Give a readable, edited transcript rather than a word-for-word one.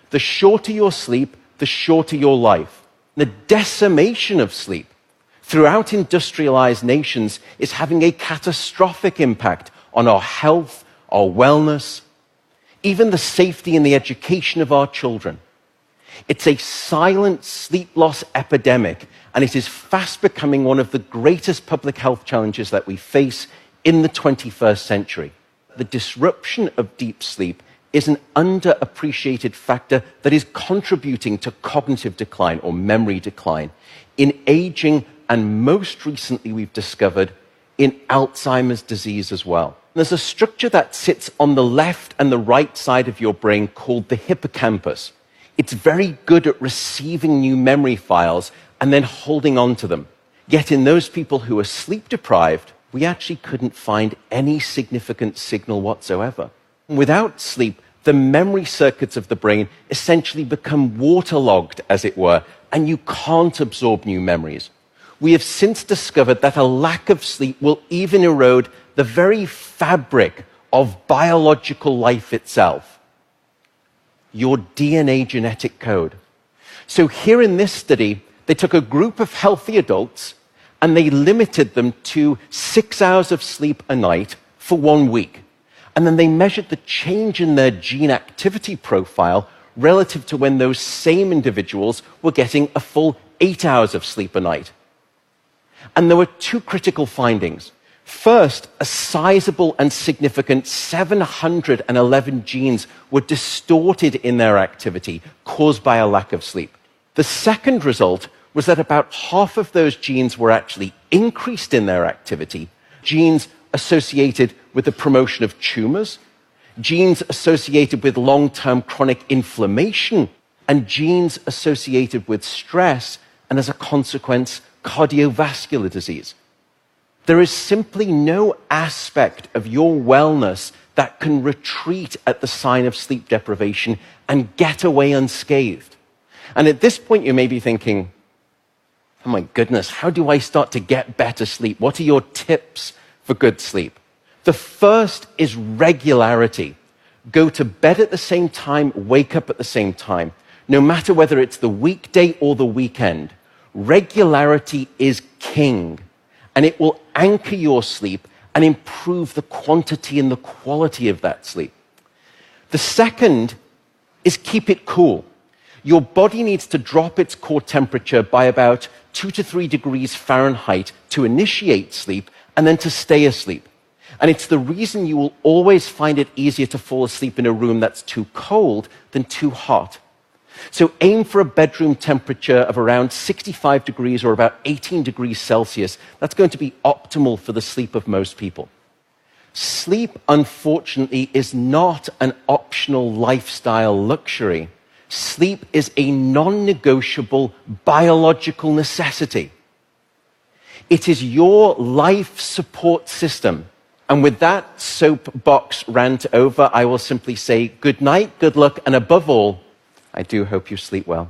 The shorter your sleep, the shorter your life. The decimation of sleep throughout industrialized nations is having a catastrophic impact on our health, our wellness, even the safety and the education of our children. It's a silent sleep loss epidemic, and it is fast becoming one of the greatest public health challenges that we face in the 21st century. The disruption of deep sleep is an underappreciated factor that is contributing to cognitive decline or memory decline in aging, and most recently we've discovered in Alzheimer's disease as well. There's a structure that sits on the left and the right side of your brain called the hippocampus. It's very good at receiving new memory files and then holding on to them. Yet in those people who are sleep deprived, we actually couldn't find any significant signal whatsoever. Without sleep, the memory circuits of the brain essentially become waterlogged, as it were, and you can't absorb new memories. We have since discovered that a lack of sleep will even erode the very fabric of biological life itself, your DNA genetic code. So here in this study, they took a group of healthy adults and they limited them to 6 hours of sleep a night for 1 week. And then they measured the change in their gene activity profile relative to when those same individuals were getting a full 8 hours of sleep a night. And there were two critical findings. First, a sizable and significant 711 genes were distorted in their activity, caused by a lack of sleep. The second result was that about half of those genes were actually increased in their activity, genes associated with the promotion of tumors, genes associated with long-term chronic inflammation, and genes associated with stress, and as a consequence, cardiovascular disease. There is simply no aspect of your wellness that can retreat at the sign of sleep deprivation and get away unscathed. And at this point, you may be thinking, oh my goodness, how do I start to get better sleep? What are your tips for good sleep? The first is regularity. Go to bed at the same time, wake up at the same time, no matter whether it's the weekday or the weekend. Regularity is king, and it will anchor your sleep and improve the quantity and the quality of that sleep. The second is keep it cool. Your body needs to drop its core temperature by about 2 to 3 degrees Fahrenheit to initiate sleep and then to stay asleep. And it's the reason you will always find it easier to fall asleep in a room that's too cold than too hot. So aim for a bedroom temperature of around 65 degrees or about 18 degrees Celsius. That's going to be optimal for the sleep of most people. Sleep, unfortunately, is not an optional lifestyle luxury. Sleep is a non-negotiable biological necessity. It is your life support system. And with that soapbox rant over, I will simply say good night, good luck, and above all, I do hope you sleep well.